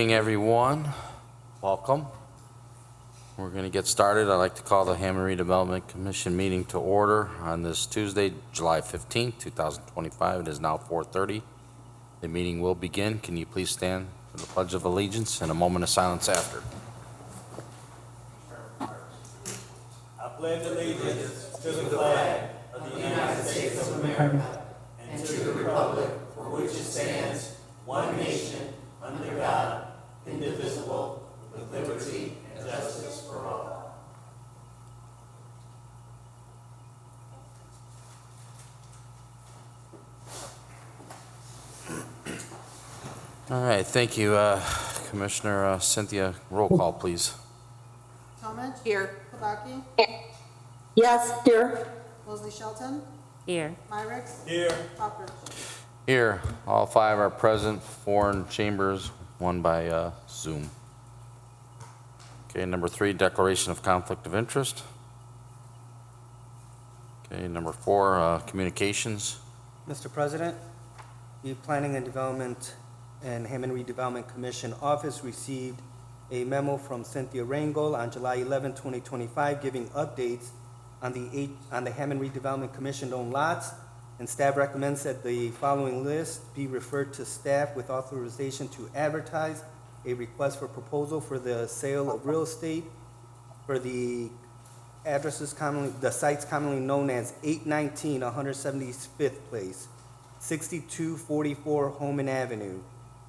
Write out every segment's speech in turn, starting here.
Good evening, everyone. Welcome. We're going to get started. I'd like to call the Hammond Redevelopment Commission meeting to order on this Tuesday, July 15th, 2025. It is now 4:30. The meeting will begin. Can you please stand for the Pledge of Allegiance and a moment of silence after? I pledge allegiance to the flag of the United States of America and to the republic for which it stands, one nation, under God, indivisible, with liberty and justice for all. All right, thank you, Commissioner Cynthia. Roll call, please. Talmadge. Here. Kubaki. Yes, here. Mosley Shelton. Here. Myrex. Here. Hopper. Here, all five are present, 4 in chambers, 1 by Zoom. Okay, number 3, declaration of conflict of interest. Okay, number 4, communications. Mr. President, the Planning and Development and Hammond Redevelopment Commission Office received a memo from Cynthia Rangel on July 11, 2025, giving updates on the Hammond Redevelopment Commission-owned lots, and staff recommends that the following list be referred to staff with authorization to advertise a request for proposal for the sale of real estate for the sites commonly known as 819 175th Place, 6244 Holman Avenue,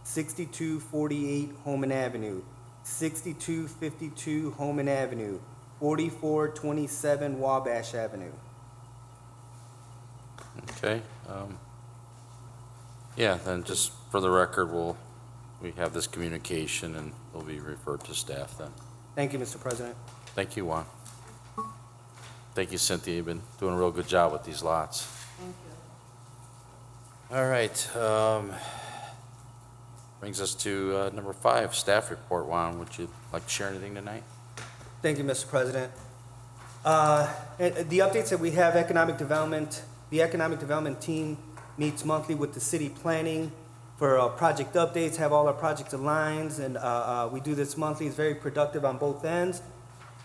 6248 Holman Avenue, 6252 Holman Avenue, 4427 Wabash Avenue. Okay. Yeah, then just for the record, we have this communication and it'll be referred to staff then. Thank you, Mr. President. Thank you, Juan. Thank you, Cynthia. You've been doing a real good job with these lots. Thank you. All right. Brings us to number 5, staff report. Juan, would you like to share anything tonight? Thank you, Mr. President. The updates that we have, the economic development team meets monthly with the city planning for project updates, have all our project aligned, and we do this monthly. It's very productive on both ends.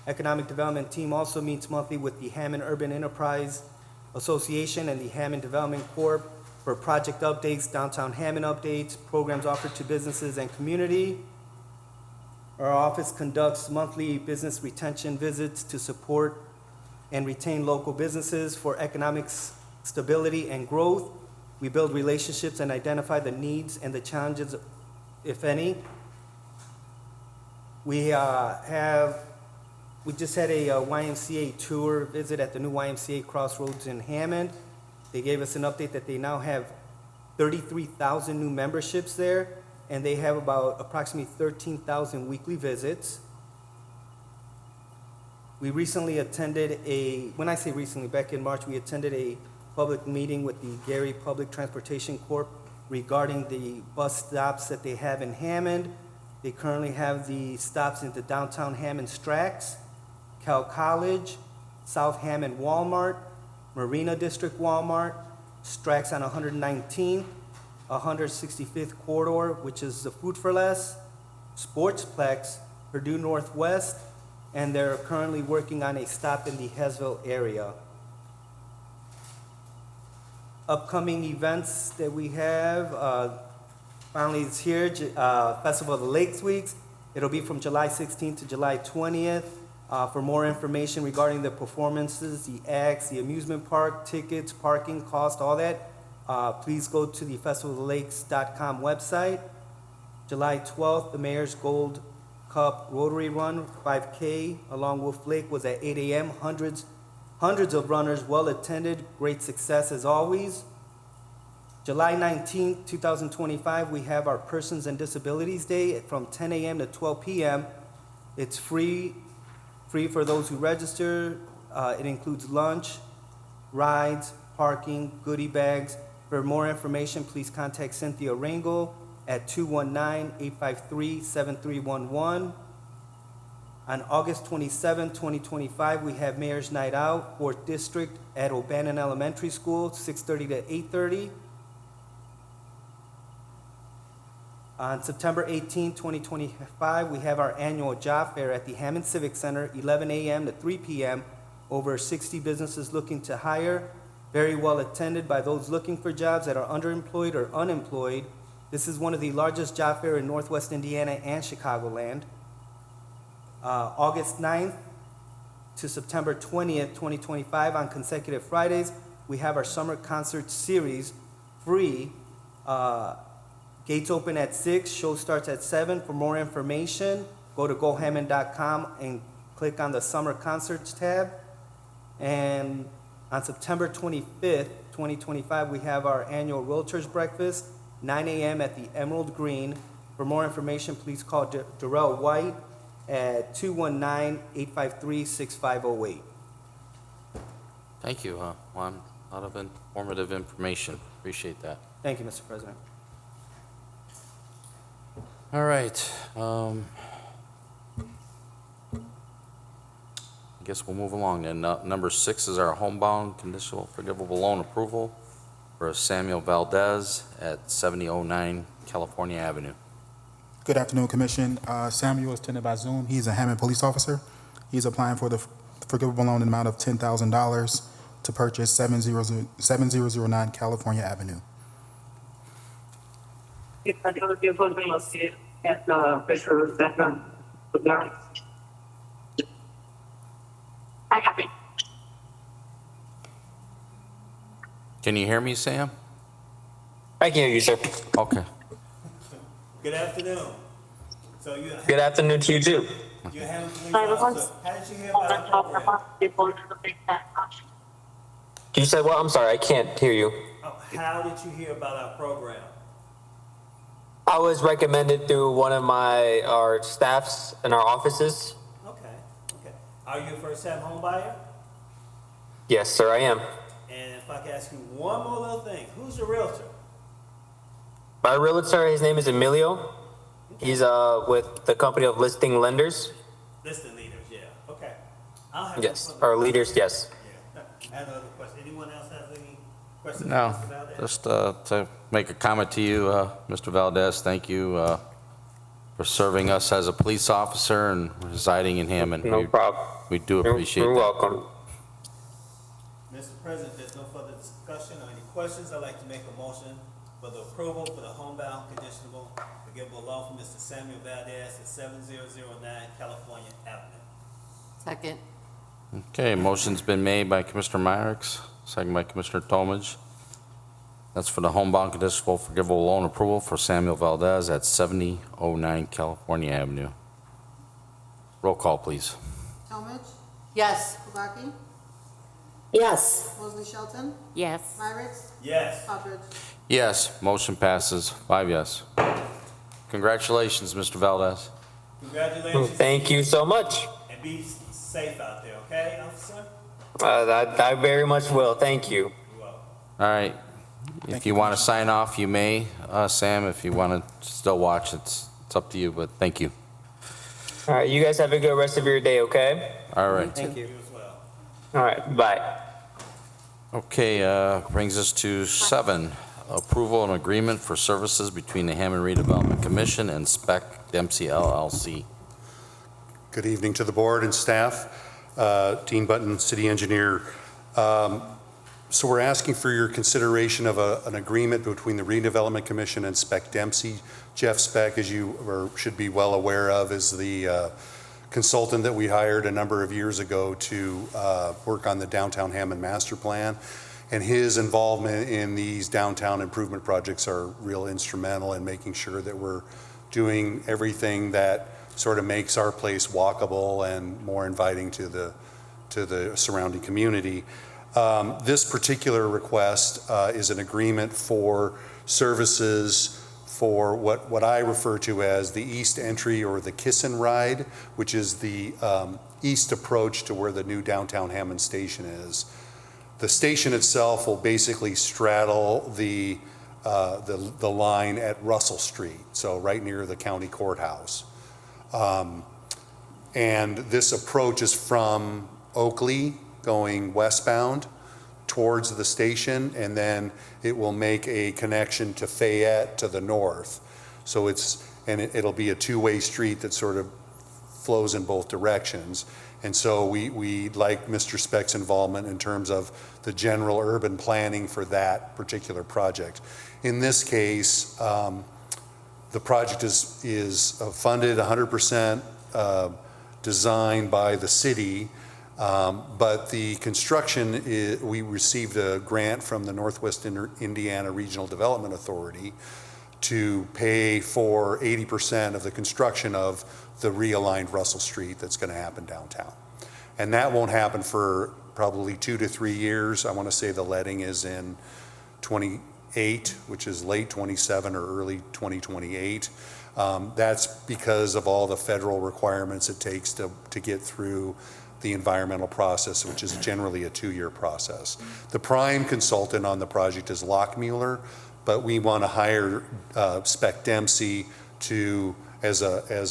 Economic development team also meets monthly with the Hammond Urban Enterprise Association and the Hammond Development Corp for project updates, downtown Hammond updates, programs offered to businesses and community. Our office conducts monthly business retention visits to support and retain local businesses for economic stability and growth. We build relationships and identify the needs and the challenges, if any. We just had a YMCA tour visit at the new YMCA Crossroads in Hammond. They gave us an update that they now have 33,000 new memberships there, and they have about approximately 13,000 weekly visits. We recently attended when I say recently, back in March, we attended a public meeting with the Gary Public Transportation Corp regarding the bus stops that they have in Hammond. They currently have the stops into downtown Hammond Strax, Cal College, South Hammond Walmart, Marina District Walmart, Strax on 119th, 165th Corridor, which is the Food for Less, Sportsplex, Purdue Northwest, and they're currently working on a stop in the Hesville area. Upcoming events that we have, finally it's here, Festival of the Lakes Weeks. It'll be from July 16th to July 20th. For more information regarding the performances, the acts, the amusement park, tickets, parking, cost, all that, please go to the festivaloflakes.com website. July 12th, the Mayor's Gold Cup Rotary Run 5K along Wolf Lake was at 8 a.m. Hundreds of runners, well attended, great success as always. July 19th, 2025, we have our Persons and Disabilities Day from 10 a.m. to 12 p.m. It's free for those who register. It includes lunch, rides, parking, goodie bags. For more information, please contact Cynthia Rangel at 219-853-7311. On August 27, 2025, we have Mayor's Night Out, 4th District at O'Bannon Elementary School, 6:30 to 8:30. On September 18, 2025, we have our annual job fair at the Hammond Civic Center, 11 a.m. to 3 p.m. Over 60 businesses looking to hire, very well attended by those looking for jobs that are underemployed or unemployed. This is one of the largest job fair in Northwest Indiana and Chicagoland. August 9th to September 20th, 2025, on consecutive Fridays, we have our summer concert series free. Gates open at 6, show starts at 7. For more information, go to gohammond.com and click on the Summer Concerts tab. And on September 25th, 2025, we have our annual Realtors Breakfast, 9 a.m. at the Emerald Green. For more information, please call Darrell White at 219-853-6508. Thank you, Juan. A lot of informative information. Appreciate that. Thank you, Mr. President. All right. I guess we'll move along then. Number 6 is our homebound conditional forgivable loan approval for Samuel Valdez at 7009 California Avenue. Good afternoon, Commission. Samuel is attended by Zoom. He's a Hammond police officer. He's applying for the forgivable loan in the amount of $10,000 to purchase 7009 California Avenue. Can you hear me, Sam? I can hear you, sir. Okay. Good afternoon. So Good afternoon to you too. you have a police officer. How did you hear about our program? You said what? I'm sorry, I can't hear you. Oh, how did you hear about our program? I was recommended through one of our staffs in our offices. Okay. Are you a first-time home buyer? Yes, sir, I am. And if I could ask you one more little thing, who's your realtor? My realtor, his name is Emilio. He's with the company of listing lenders. Listing leaders, yeah. Okay. I'll have Yes, some- or leaders, yes. Yeah. I have another question. Anyone else have any questions? No, about that? just to make a comment to you, Mr. Valdez, thank you for serving us as a police officer and residing in Hammond. No problem. We do You're appreciate that. welcome. Mr. President, there's no further discussion or any questions. I'd like to make a motion for the approval for the homebound conditional forgivable loan for Mr. Samuel Valdez at 7009 California Avenue. Second. Okay, motion's been made by Commissioner Myrick, second by Commissioner Tomage. That's for the homebound conditional forgivable loan approval for Samuel Valdez at 7009 California Avenue. Roll call, please. Talmadge. Yes. Kubaki. Yes. Mosley Shelton. Yes. Myrick. Yes. Topridge. Yes, motion passes, 5 yes. Congratulations, Mr. Valdez. Congratulations. Thank you so much. And be safe out there, okay, officer? I very much will. Thank you. You're welcome. All right, if you want to sign off, you may, Sam. If you want to still watch, it's up to you, but thank you. All right, you guys have a good rest of your day, okay? All right. Thank you. You as well. All right, bye. Okay, brings us to 7, approval and agreement for services between the Hammond Redevelopment Commission and Spec Dempsey LLC. Good evening to the board and staff. Dean Button, city engineer. So we're asking for your consideration of an agreement between the Redevelopment Commission and Spec Dempsey. Jeff Speck, as you should be well aware of, is the consultant that we hired a number of years ago to work on the downtown Hammond master plan. And his involvement in these downtown improvement projects are real instrumental in making sure that we're doing everything that sort of makes our place walkable and more inviting to the surrounding community. This particular request is an agreement for services for what I refer to as the east entry or the Kissin Ride, which is the east approach to where the new downtown Hammond station is. The station itself will basically straddle the line at Russell Street, so right near the county courthouse. And this approach is from Oakley going westbound towards the station, and then it will make a connection to Fayette to the north. So it'll be a two-way street that sort of flows in both directions. And so we like Mr. Speck's involvement in terms of the general urban planning for that particular project. In this case, the project is funded 100%, designed by the city, but the construction, we received a grant from the Northwest Indiana Regional Development Authority to pay for 80% of the construction of the realigned Russell Street that's going to happen downtown. And that won't happen for probably 2 to 3 years. I want to say the letting is in 28, which is late 27 or early 2028. That's because of all the federal requirements it takes to get through the environmental process, which is generally a 2-year process. The prime consultant on the project is Lockmuller, but we want to hire Speck Dempsey as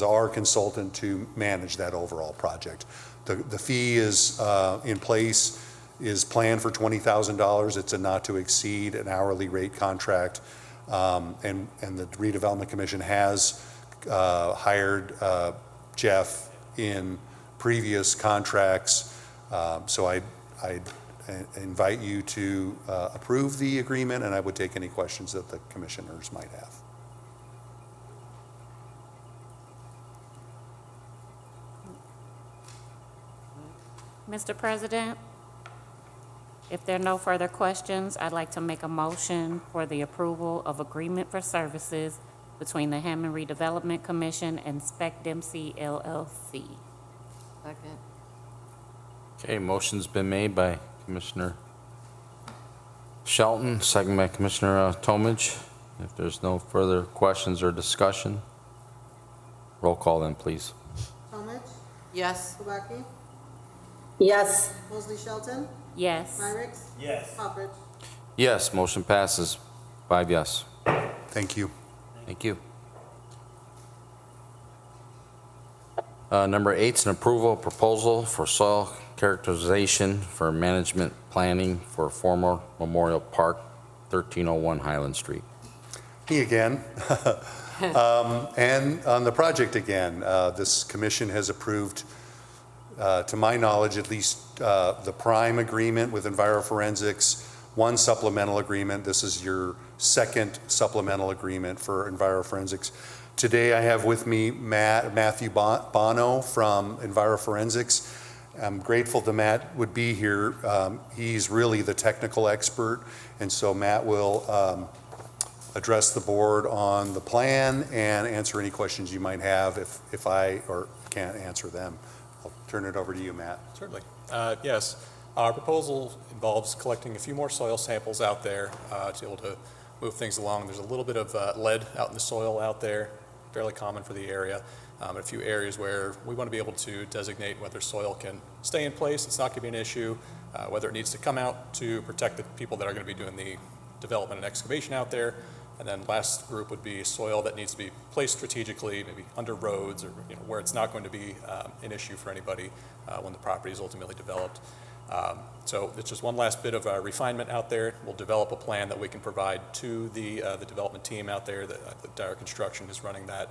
our consultant to manage that overall project. The fee is in place, is planned for $20,000. It's a not to exceed an hourly rate contract. And the Redevelopment Commission has hired Jeff in previous contracts. So I invite you to approve the agreement, and I would take any questions that the commissioners might have. Mr. President, if there are no further questions, I'd like to make a motion for the approval of agreement for services between the Hammond Redevelopment Commission and Speck Dempsey LLC. Second. Okay, motion's been made by Commissioner Shelton, second by Commissioner Tomich. If there's no further questions or discussion, roll call then, please. Tomich, Yes. Kubaki, Yes. Mosley Shelton, Yes. Myrick, Yes. Poppert. Yes, motion passes. 5 yes. Thank you. Thank you. Number 8 is an approval of proposal for soil characterization for management planning for former Memorial Park, 1301 Highland Street. Me again. And on the project again, this commission has approved, to my knowledge, at least the prime agreement with EnviroForensics, one supplemental agreement. This is your second supplemental agreement for EnviroForensics. Today I have with me Matthew Bono from EnviroForensics. I'm grateful that Matt would be here. He's really the technical expert, and so Matt will address the board on the plan and answer any questions you might have if I or can't answer them. I'll turn it over to you, Matt. Certainly. Yes, our proposal involves collecting a few more soil samples out there to be able to move things along. There's a little bit of lead out in the soil out there, fairly common for the area. A few areas where we want to be able to designate whether soil can stay in place, it's not going to be an issue, whether it needs to come out to protect the people that are going to be doing the development and excavation out there. And then last group would be soil that needs to be placed strategically, maybe under roads or where it's not going to be an issue for anybody when the property is ultimately developed. So it's just one last bit of refinement out there. We'll develop a plan that we can provide to the development team out there. The Dyer Construction is running that.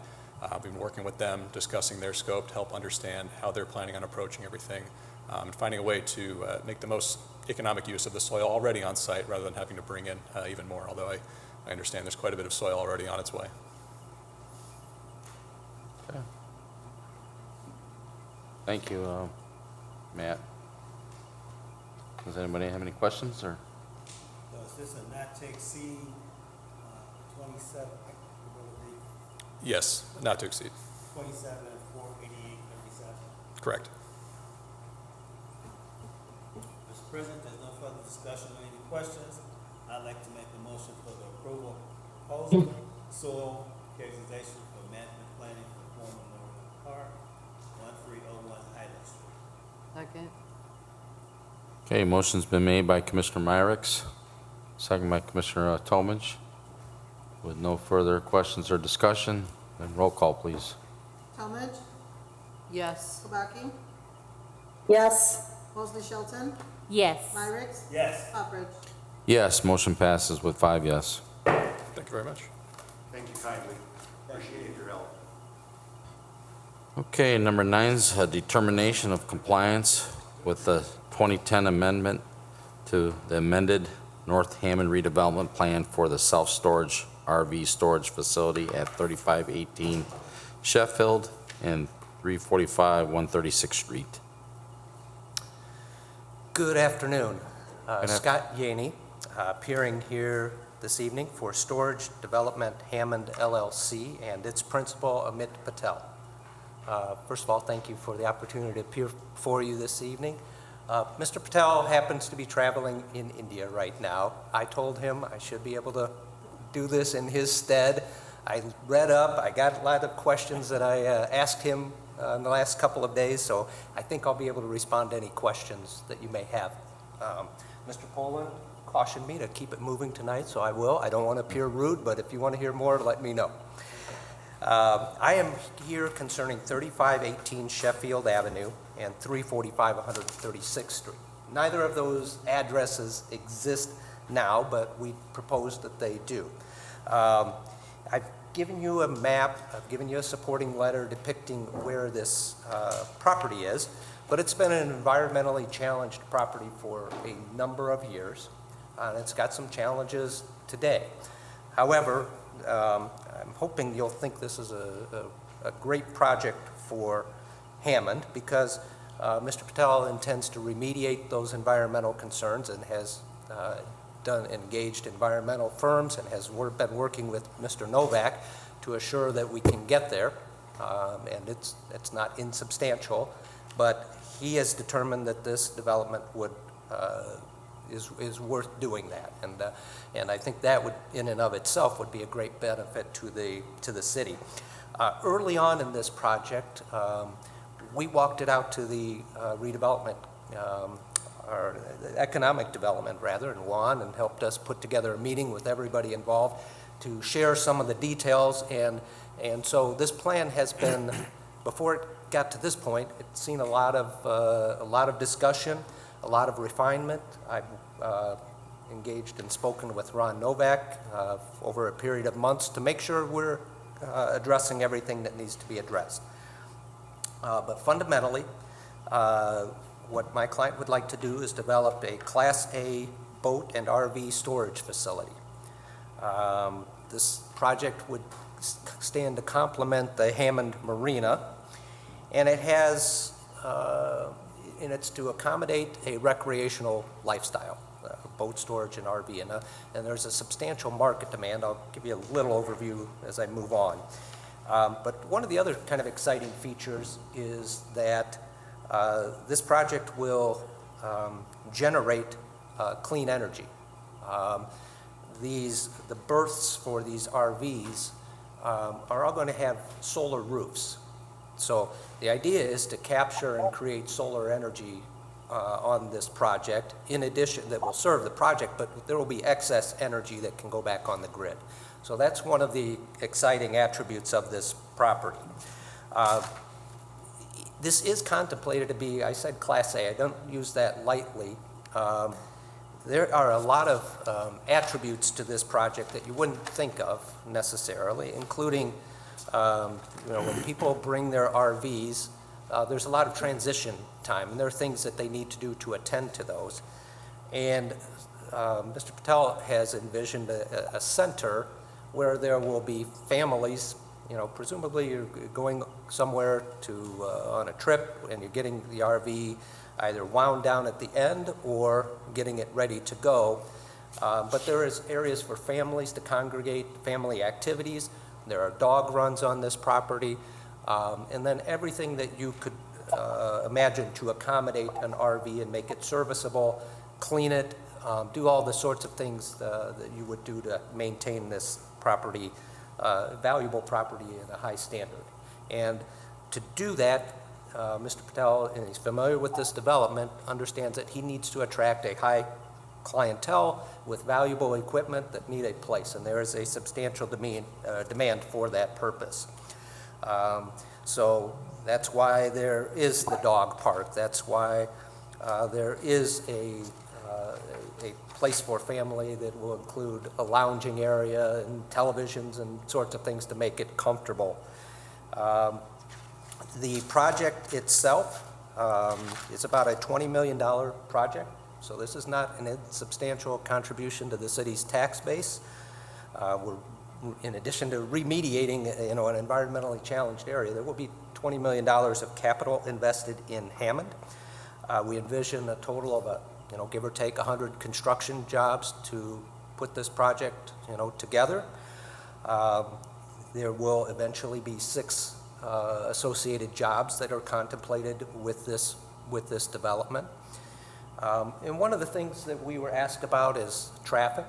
We've been working with them, discussing their scope to help understand how they're planning on approaching everything, and finding a way to make the most economic use of the soil already on site rather than having to bring in even more, although I understand there's quite a bit of soil already on its way. Okay. Thank you, Matt. Does anybody have any questions or? So is this a not to exceed 27, Yes, not to exceed. 27 and 488.37? Correct. Mr. President, there's no further discussion or any questions. I'd like to make a motion for the approval of proposal, soil characterization for management planning for former Memorial Park, 1301 Highland Street. Second. Okay, motion's been made by Commissioner Myrick, second by Commissioner Tomich. With no further questions or discussion, then roll call, please. Tomich, Yes. Kubaki, Yes. Mosley Shelton, Yes. Myrick, Yes. Poppert. Yes, motion passes with 5 yes. Thank you very much. Thank you kindly. Appreciate your help. Okay, number 9 is a determination of compliance with the 2010 amendment to the amended North Hammond redevelopment plan for the self-storage RV storage facility at 3518 Sheffield and 345 136th Street. Good afternoon. Good Scott Yaney, appearing here this evening for Storage Development Hammond LLC and its principal, Amit Patel. First of all, thank you for the opportunity to appear before you this evening. Mr. Patel happens to be traveling in India right now. I told him I should be able to do this in his stead. I read up, I got a lot of questions that I asked him in the last couple of days, so I think I'll be able to respond to any questions that you may have. Mr. Poland cautioned me to keep it moving tonight, so I will. I don't want to appear rude, but if you want to hear more, let me know. I am here concerning 3518 Sheffield Avenue and 345 136th Street. Neither of those addresses exist now, but we propose that they do. I've given you a map, I've given you a supporting letter depicting where this property is, but it's been an environmentally challenged property for a number of years, and it's got some challenges today. However, I'm hoping you'll think this is a great project for Hammond because Mr. Patel intends to remediate those environmental concerns and has engaged environmental firms and has been working with Mr. Novak to assure that we can get there. And it's not insubstantial, but he has determined that this development is worth doing that, and I think that would, in and of itself, would be a great benefit to the city. Early on in this project, we walked it out to the redevelopment, or economic development rather, and Juan, and helped us put together a meeting with everybody involved to share some of the details, and so this plan has been, before it got to this point, it's seen a lot of discussion, a lot of refinement. I've engaged and spoken with Ron Novak over a period of months to make sure we're addressing everything that needs to be addressed. But fundamentally, what my client would like to do is develop a Class A boat and RV storage facility. This project would stand to complement the Hammond Marina, and it has and it's to accommodate a recreational lifestyle, boat storage and RV, and there's a substantial market demand. I'll give you a little overview as I move on. But one of the other kind of exciting features is that this project will generate clean energy. The berths for these RVs are all going to have solar roofs. So the idea is to capture and create solar energy on this project, in addition, that will serve the project, but there will be excess energy that can go back on the grid. So that's one of the exciting attributes of this property. This is contemplated to be, I said Class A, I don't use that lightly. There are a lot of attributes to this project that you wouldn't think of necessarily, including when people bring their RVs, there's a lot of transition time, and there are things that they need to do to attend to those. And Mr. Patel has envisioned a center where there will be families, presumably you're going somewhere on a trip and you're getting the RV either wound down at the end or getting it ready to go. But there is areas for families to congregate, family activities. There are dog runs on this property, and then everything that you could imagine to accommodate an RV and make it serviceable, clean it, do all the sorts of things that you would do to maintain this property, valuable property at a high standard. And to do that, Mr. Patel, and he's familiar with this development, understands that he needs to attract a high clientele with valuable equipment that need a place, and there is a substantial demand for that purpose. So that's why there is the dog park. That's why there is a a place for family that will include a lounging area and televisions and sorts of things to make it comfortable. The project itself is about a $20 million project, so this is not an insubstantial contribution to the city's tax base. We're, in addition to remediating, an environmentally challenged area, there will be $20 million of capital invested in Hammond. We envision a total of, give or take 100 construction jobs to put this project, together. There will eventually be 6 associated jobs that are contemplated with this development. And one of the things that we were asked about is traffic.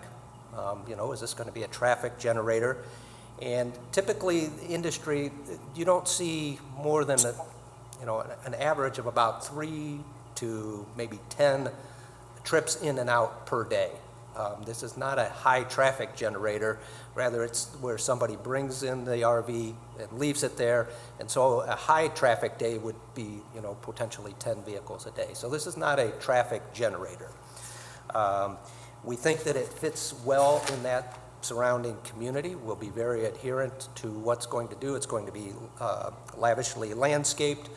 Is this going to be a traffic generator? And typically, the industry, you don't see more than an average of about 3 to maybe 10 trips in and out per day. This is not a high traffic generator. Rather, it's where somebody brings in the RV and leaves it there. And so a high traffic day would be, potentially 10 vehicles a day. So this is not a traffic generator. We think that it fits well in that surrounding community. We'll be very adherent to what's going to do. It's going to be lavishly landscaped.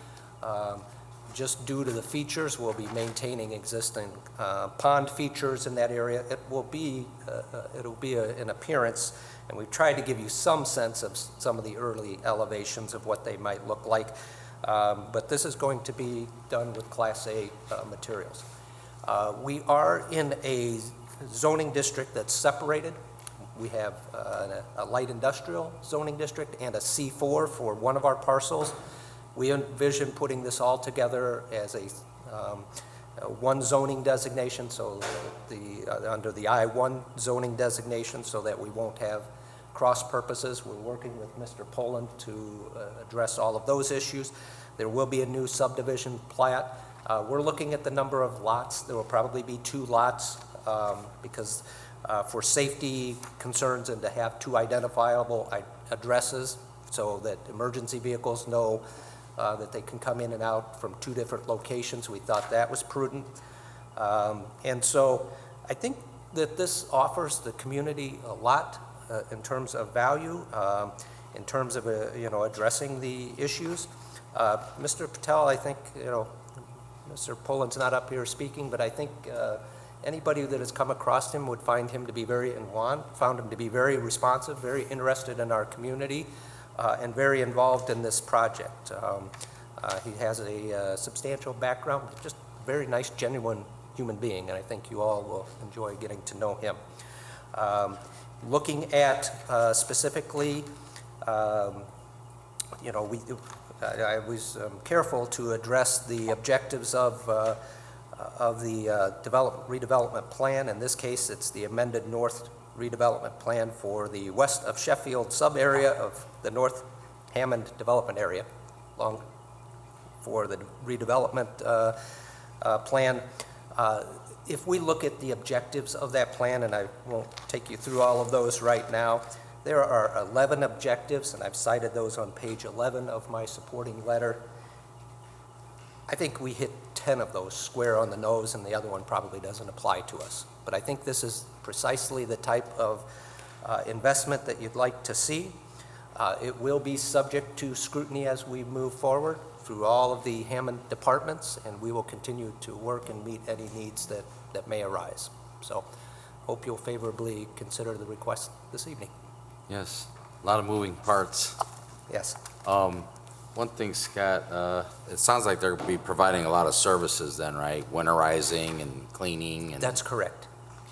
Just due to the features, we'll be maintaining existing pond features in that area. It'll be an appearance, and we've tried to give you some sense of some of the early elevations of what they might look like. But this is going to be done with Class A materials. We are in a zoning district that's separated. We have a light industrial zoning district and a C4 for one of our parcels. We envision putting this all together as a one zoning designation, so under the I-1 zoning designation, so that we won't have cross purposes. We're working with Mr. Poland to address all of those issues. There will be a new subdivision plat. We're looking at the number of lots. There will probably be 2 lots because for safety concerns and to have 2 identifiable addresses so that emergency vehicles know that they can come in and out from 2 different locations. We thought that was prudent. And so I think that this offers the community a lot in terms of value, in terms of addressing the issues. Mr. Patel, I think, Mr. Poland's not up here speaking, but I think anybody that has come across him would find him to be found him to be very responsive, very interested in our community, and very involved in this project. He has a substantial background, just a very nice, genuine human being, and I think you all will enjoy getting to know him. Looking at specifically, I was careful to address the objectives of the redevelopment plan. In this case, it's the amended North redevelopment plan for the west of Sheffield sub-area of the North Hammond development area, long for the redevelopment plan. If we look at the objectives of that plan, and I won't take you through all of those right now, there are 11 objectives, and I've cited those on page 11 of my supporting letter. I think we hit 10 of those square on the nose, and the other one probably doesn't apply to us. But I think this is precisely the type of investment that you'd like to see. It will be subject to scrutiny as we move forward through all of the Hammond departments, and we will continue to work and meet any needs that may arise. So hope you'll favorably consider the request this evening. Yes, a lot of moving parts. Yes. One thing, Scott, it sounds like they'll be providing a lot of services then, right? Winterizing and cleaning and... That's correct.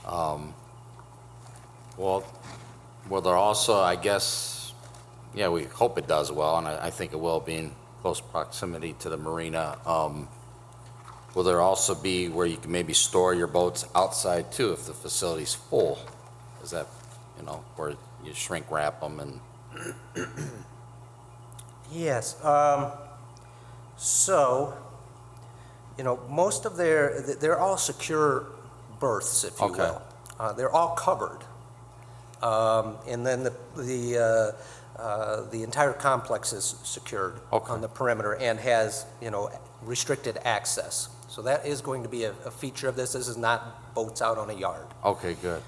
Well, will there also, I guess, yeah, we hope it does well, and I think it will, be in close proximity to the marina. Will there also be where you can maybe store your boats outside too if the facility's full? Is that, where you shrink wrap them and... Yes. So, most of they're all secure berths, if you will. They're all covered. And then the entire complex is secured on the perimeter and has, restricted access. So that is going to be a feature of this. This is not boats out on a yard. Okay, good.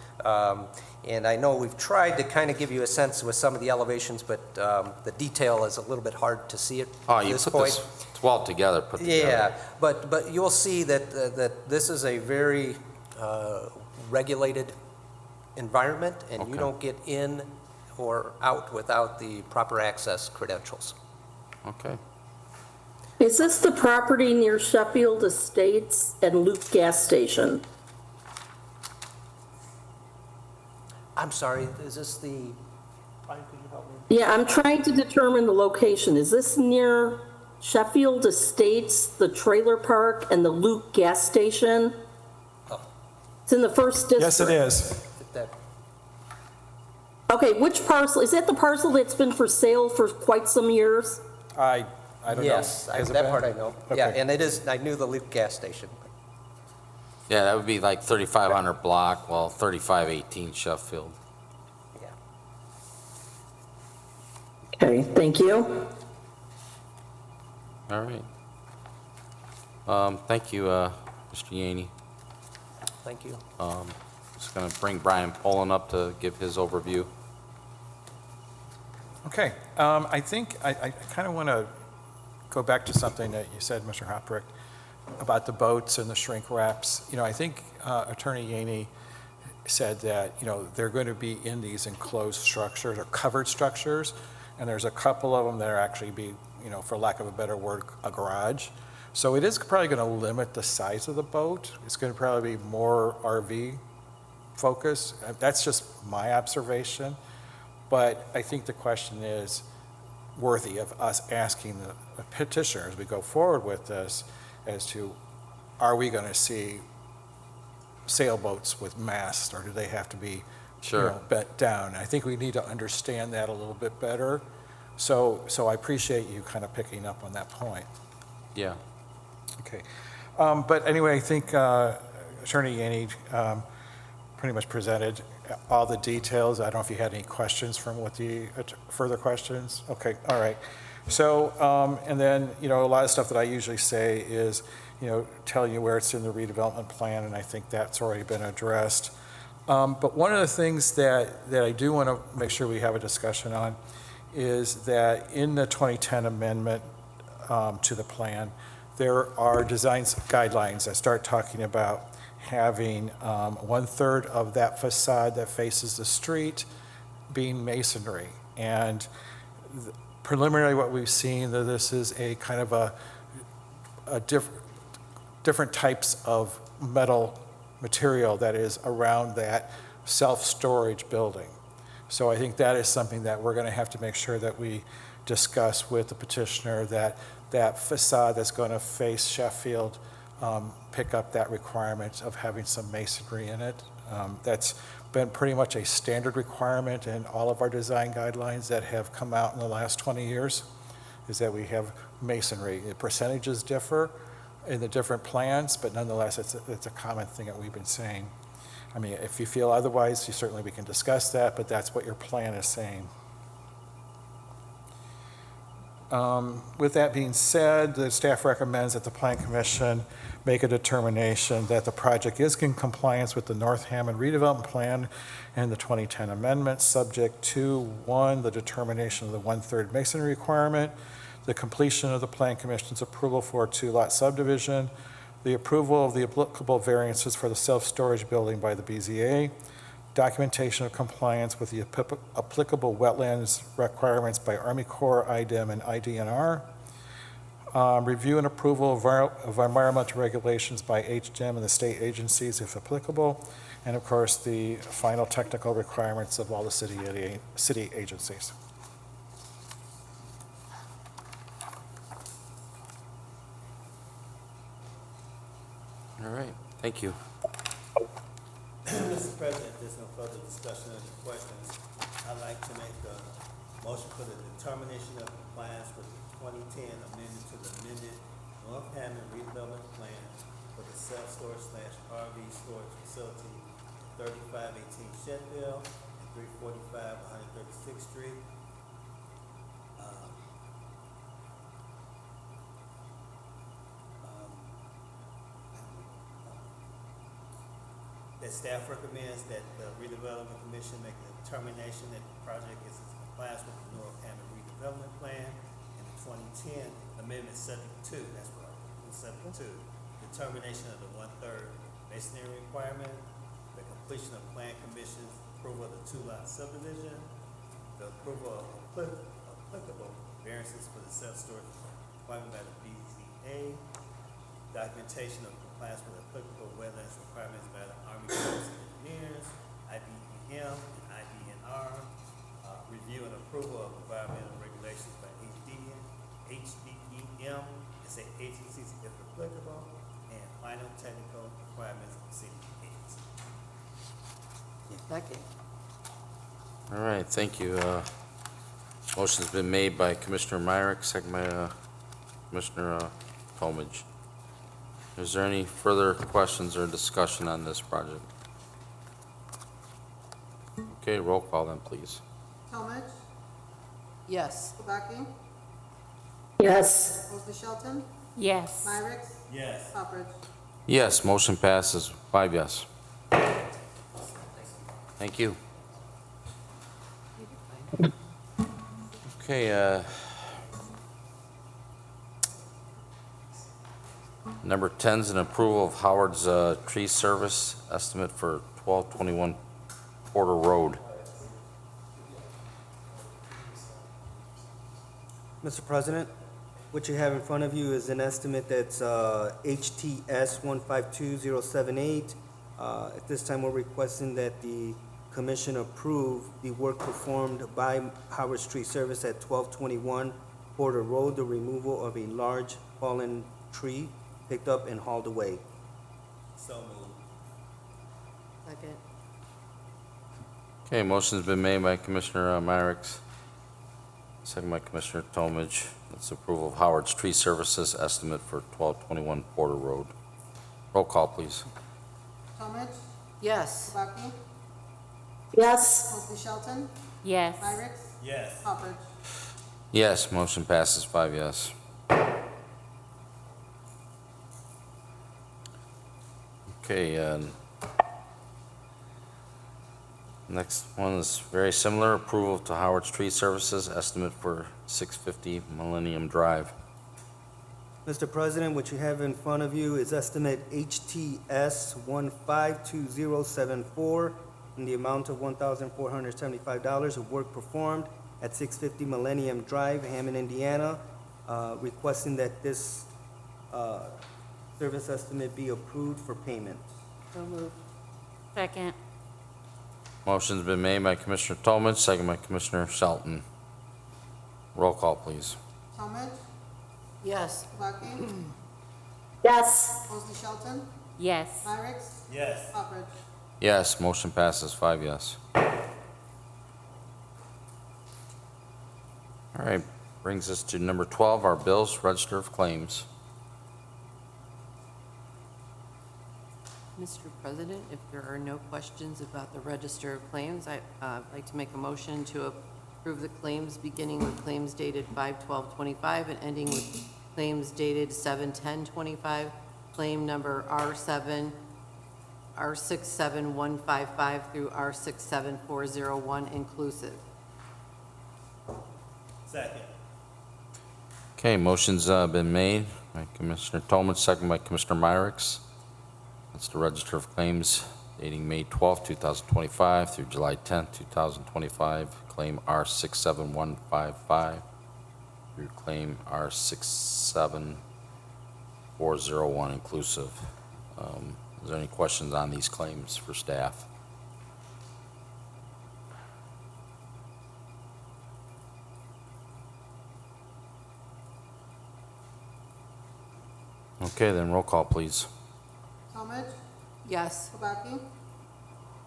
And I know we've tried to kind of give you a sense with some of the elevations, but the detail is a little bit hard to see at Oh, you this put point. this, it's well together, put together. Yeah, but you'll see that, that this is a very regulated environment, and you Okay. don't get in or out without the proper access credentials. Okay. Is this the property near Sheffield Estates and Luke Gas Station? I'm sorry, is this the, Brian, could you help me? Yeah, I'm trying to determine the location. Is this near Sheffield Estates, the trailer park, and the Luke Gas Station? Oh. It's in the first district. Yes, it is. That, Okay, which parcel? Is that the parcel that's been for sale for quite some years? I don't know. yes, Has it that been? part I know. Yeah, Okay. and it is, I knew the Luke gas station. Yeah, that would be like 3500 block, well, 3518 Sheffield. Yeah. Okay, thank you. All right. Thank you, Mr. Yaney. Thank you. Just gonna bring Brian Poland up to give his overview. Okay, I think I kind of want to go back to something that you said, Mr. Hoprick, about the boats and the shrink wraps. You know, I think Attorney Yaney said that, you know, they're going to be in these enclosed structures or covered structures, and there's a couple of them that are actually be, you know, for lack of a better word, a garage. So it is probably going to limit the size of the boat. It's going to probably be more RV focus. That's just my observation. But I think the question is worthy of us asking the petitioner as we go forward with this as to, are we going to see sailboats with masts, or do they have to be bent down? I think we need to understand that a little bit better. So I appreciate you kind of picking up on that point. Yeah. Okay. But anyway, I think Attorney Yaney pretty much presented all the details. I don't know if you had any questions from what the further questions. Okay, all right. So, and then, you know, a lot of stuff that I usually say is, you know, telling you where it's in the redevelopment plan, and I think that's already been addressed. But one of the things that I do want to make sure we have a discussion on is that in the 2010 amendment to the plan, there are design guidelines that start talking about having 1/3 of that facade that faces the street being masonry. And preliminarily what we've seen, that this is a kind of a different types of metal material that is around that self-storage building. So I think that is something that we're going to have to make sure that we discuss with the petitioner, that facade that's going to face Sheffield pick up that requirement of having some masonry in it. That's been pretty much a standard requirement in all of our design guidelines that have come out in the last 20 years, is that we have masonry. The percentages differ in the different plans, but nonetheless, it's a common thing that we've been saying. I mean, if you feel otherwise, certainly we can discuss that, but that's what your plan is saying. With that being said, the staff recommends that the Plan Commission make a determination that the project is in compliance with the North Hammond redevelopment plan and the 2010 amendments, subject to 1, the determination of the 1/3 masonry requirement, the completion of the Plan Commission's approval for a 2-lot subdivision, the approval of the applicable variances for the self-storage building by the BZA, documentation of compliance with the applicable wetlands requirements by Army Corps, IDEM, and IDNR, review and approval of environmental regulations by HDEM and the state agencies if applicable, and of course the final technical requirements of all the city agencies. All right, thank you. Mr. President, if there's no further discussion or questions, I'd like to make a motion for the determination of compliance with the 2010 amendment to the amended North Hammond redevelopment plan for the self-storage/RV storage facility, 3518 Sheffield and 345 136th Street. that staff recommends that the redevelopment commission make a determination that the project is in compliance with the North Hammond redevelopment plan and the 2010 amendment subject to, that's what I was subject to, determination of the 1/3 masonry requirement, the completion of plan commission's approval of the 2-lot subdivision, the approval of applicable variances for the self-storage requirement by the BZA, documentation of compliance with applicable wetlands requirements by the Army Corps of Engineers, IBEM and IDNR, review and approval of environmental regulations by HDEM and state agencies if applicable, and final technical requirements of city agencies. Second. All right, thank you. Motion's been made by Commissioner Myrick, second by Commissioner Talmadge. Is there any further questions or discussion on this project? Okay, roll call then, please. Talmadge. Yes. Kubaki. Yes. Mosley Shelton. Yes. Myrick. Yes. Hopper. Yes, motion passes, 5 yes. Thank you. Okay, number 10 is an approval of Howard's tree service estimate for 1221 Porter Road. Mr. President, what you have in front of you is an estimate that's HTS 152078. At this time, we're requesting that the commission approve the work performed by Howard Street Service at 1221 Porter Road, the removal of a large fallen tree picked up and hauled away. So moved. Second. Okay, motion's been made by Commissioner Myrick, second by Commissioner Talmadge. That's approval of Howard's tree services estimate for 1221 Porter Road. Roll call, please. Talmadge. Yes. Kubaki. Yes. Mosley Shelton. Yes. Myrick. Yes. Hopper. Yes, motion passes, 5 yes. Okay, next one is very similar, approval to Howard's Tree Services, estimate for 650 Millennium Drive. Mr. President, what you have in front of you is estimate HTS 152074 in the amount of $1,475 of work performed at 650 Millennium Drive, Hammond, Indiana, requesting that this service estimate be approved for payment. So moved. Second. Motion's been made by Commissioner Talmadge, second by Commissioner Shelton. Roll call, please. Talmadge. Yes. Kubaki. Yes. Mosley Shelton. Yes. Myrick. Yes. Hopper. Yes, motion passes, 5 yes. All right, brings us to number 12, our bills, register of claims. Mr. President, if there are no questions about the register of claims, I'd like to make a motion to approve the claims beginning with claims dated 5/12/25 and ending with claims dated 7/10/25, claim number R67155 through R67401 inclusive. Second. Okay, motion's been made by Commissioner Talmadge, second by Commissioner Myrick. That's the register of claims dating May 12, 2025 through July 10, 2025. Claim R67155 through claim R67401 inclusive. Is there any questions on these claims for staff? Okay, then roll call, please. Talmadge. Yes. Kubaki.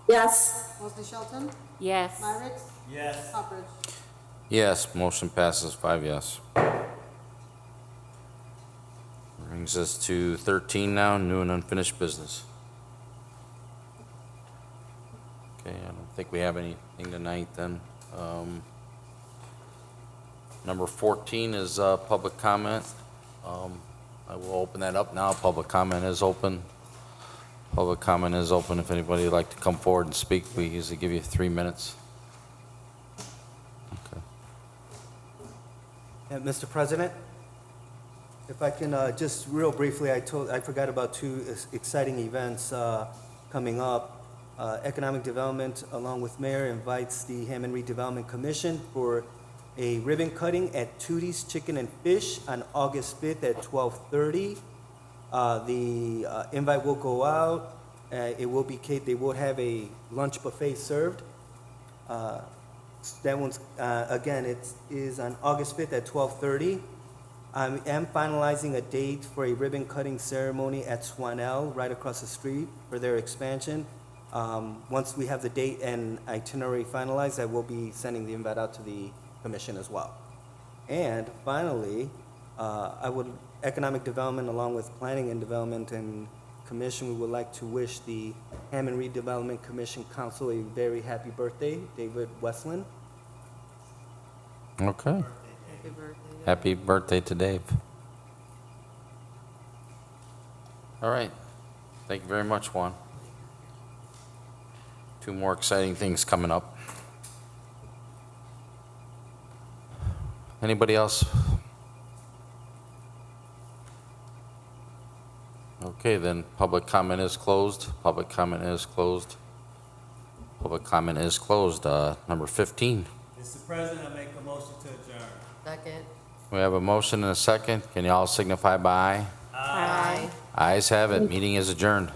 Yes. Mosley Shelton. Yes. Myrick. Yes. Hopper. Yes, motion passes, 5 yes. Brings us to 13 now, new and unfinished business. Okay, I don't think we have anything tonight then. Number 14 is public comment. I will open that up now. Public comment is open. Public comment is open. If anybody would like to come forward and speak, we usually give you 3 minutes. Okay. Mr. President, if I can just real briefly, I forgot about two exciting events coming up. Economic Development, along with Mayor, invites the Hammond Redevelopment Commission for a ribbon cutting at Tootie's Chicken and Fish on August 5th at 12:30. The invite will go out. It will be they will have a lunch buffet served. That one's again. It is on August 5th at 12:30. I am finalizing a date for a ribbon cutting ceremony at Swanell, right across the street, for their expansion. Once we have the date and itinerary finalized, I will be sending the invite out to the commission as well. And finally, Economic Development, along with Planning and Development and Commission, we would like to wish the Hammond Redevelopment Commission Council a very happy birthday, David Westland. Okay. Happy birthday. Happy birthday to Dave. All right. Thank you very much, Juan. 2 more exciting things coming up. Anybody else? Okay, then public comment is closed. Public comment is closed. Public comment is closed. Number 15. Mr. President, I make a motion to adjourn. Second. We have a motion and a second. Can you all signify by aye? Aye. Ayes have it. Meeting is adjourned.